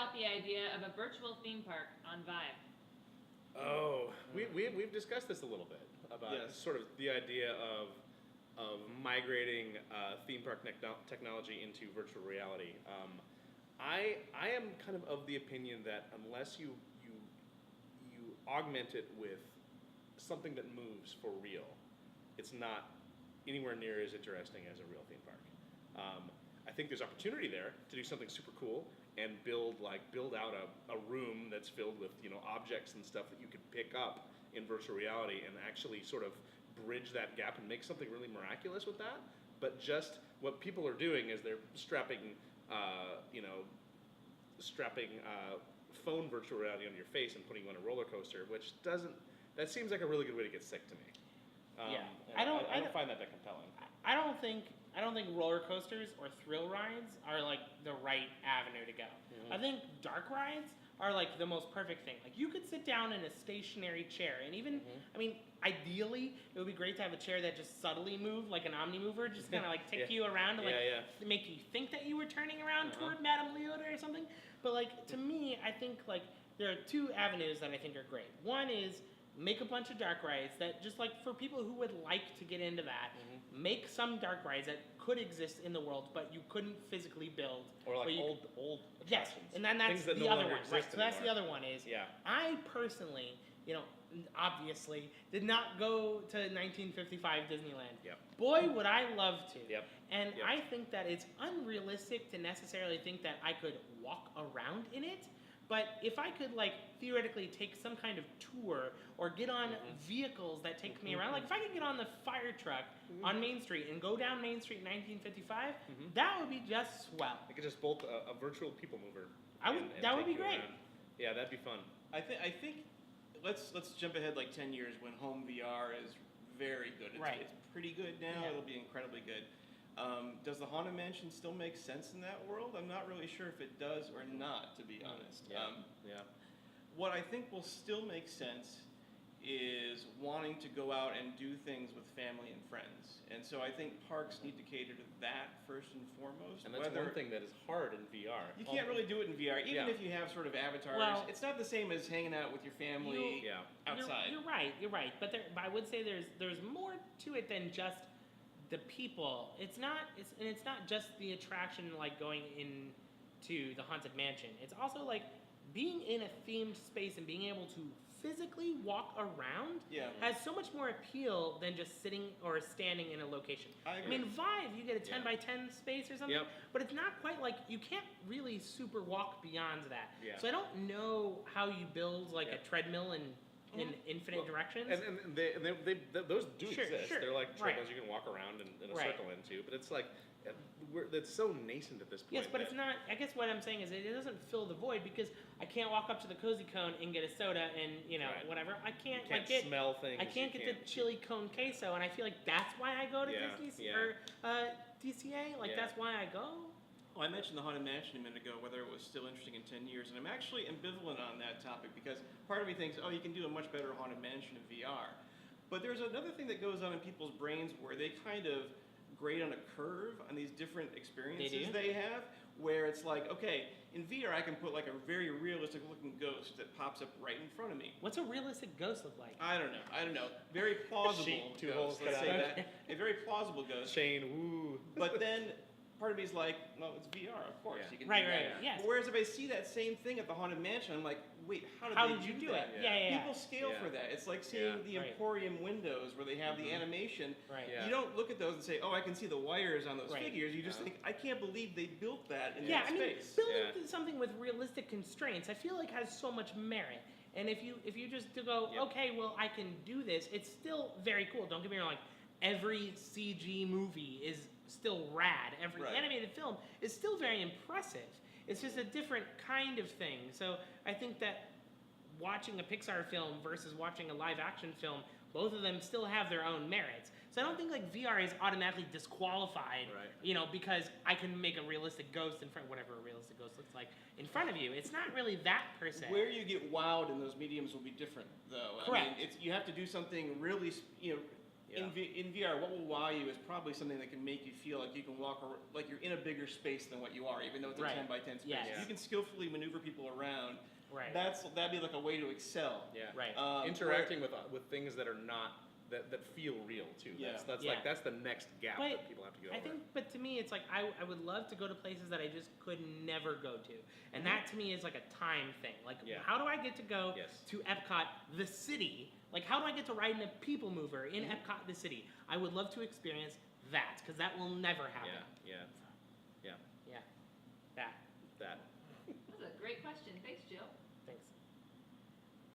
about the idea of a virtual theme park on VIVE? Oh, we've discussed this a little bit about sort of the idea of migrating theme park technology into virtual reality. I am kind of the opinion that unless you augment it with something that moves for real, it's not anywhere near as interesting as a real theme park. I think there's opportunity there to do something super cool and build out a room that's filled with objects and stuff that you can pick up in virtual reality and actually sort of bridge that gap and make something really miraculous with that. But just what people are doing is they're strapping phone virtual reality on your face and putting you on a roller coaster, which that seems like a really good way to get sick to me. I don't find that compelling. I don't think roller coasters or thrill rides are like the right avenue to go. Mm-hmm. I think dark rides are like the most perfect thing. Like you could sit down in a stationary chair, and even I mean, ideally, it would be great to have a chair that just subtly moved, like an omnimover, just kind of like take you around to make you think that you were turning around toward Madame Leota or something. But like to me, I think like there are two avenues that I think are great. One is make a bunch of dark rides that just like for people who would like to get into that, make some dark rides that could exist in the world, but you couldn't physically build. Or like old attractions. Yes, and then that's the no other one. Right, so that's the anymore. other one is, I personally, obviously, did not go to 1955 Disneyland. Yep. Boy, would I love to. Yep. And I think that it's unrealistic to necessarily think that I could walk around in it. But if I could, like, theoretically take some kind of tour or get on vehicles that take me around, like if I could get on the fire truck on Main Street and go down Main Street in 1955, that would be just swell. I could just bolt a virtual people mover. That would be great. Around. Yeah, that'd be fun. I think let's jump ahead like 10 years when home VR is very good. It's pretty good now. It'll be incredibly good. Does the Haunted Mansion still make sense in that world? I'm not really sure if it does or not, to be honest. What I think will still make sense is wanting to go out and do things with family and friends. And so I think parks need to cater to that first and foremost. And that's one thing that is hard in VR. You can't really do it in VR, even if you have sort of avatars. Well, it's not the same as hanging out with your family outside. You're right. But I would say there's more to it than just the people. It's not just the attraction like going into the Haunted Mansion. It's also like being in a themed space and being able to physically walk around has so much more appeal than just sitting or standing in a location. I mean, VIVE, you get a 10 by 10 space or something, but it's not quite like, you can't really super walk beyond that. So I don't know how you build like a treadmill in infinite directions. And those do exist. Sure. They're like treadmills you can walk around in a circle into, but it's like, it's so nascent at this point. Yes, but it's not, I guess what I'm saying is it doesn't fill the void because I can't walk up to the Cozy Cone and get a soda and, whatever. I can't smell things. I can't get the chili cone queso, and I feel like that's why I go to DCA. Like, that's why I go. Well, I mentioned the Haunted Mansion a minute ago, whether it was still interesting in 10 years, and I'm actually ambivalent on that topic because part of me thinks, you can do a much better Haunted Mansion in VR. But there's another thing that goes on in people's brains where they kind of grade on a curve on these different experiences they have, where it's like, okay, in VR I can put like a very realistic looking ghost that pops up right in front of me. What's a realistic ghost look like? I don't know. Very plausible ghost, let's say that. A very plausible ghost. Shane, woo. But then part of me is like, well, it's VR, of course. You can do that. Yes. But whereas if I see that same thing at the Haunted Mansion, I'm like, wait, how did you do that? People scale for that. It's like seeing the Emporium windows where they have the animation. You don't look at those and say, I can see the wires on those figures. You just think, I can't believe they built that in that space. Building something with realistic constraints, I feel like has so much merit. And if you just go, okay, well, I can do this, it's still very cool. Don't get me wrong, like, every CG movie is still rad. Every animated film is still very impressive. It's just a different kind of thing. So I think that watching a Pixar film versus watching a live action film, both of them still have their own merits. So I don't think like VR is automatically disqualified, because I can make a realistic ghost in front, whatever a realistic ghost looks like, in front of you. It's not really that per se. Where you get wowed in those mediums will be different, though. Correct. I mean, you have to do something really, In VR, what will wow you is probably something that can make you feel like you can like you're in a bigger space than what you are, even though it's a Right. 10 by 10 space. Yes. If you can skillfully maneuver people around, Right. that'd be like a way to excel. Yeah. Right. Interacting with things that are not that feel real too. Yeah. That's Yeah. that's the next gap But that people have to get over. I think, but to me, it's like I would love to go to places that I just could never go to, and that to me is like a time thing. Like, Yeah. how do I get to go Yes. to Epcot, the city? Like, how do I get to ride in a people mover in Epcot, the city? I would love to experience that because that will never happen. Yeah. Yeah, that. That. That's a great question. Thanks, Jill.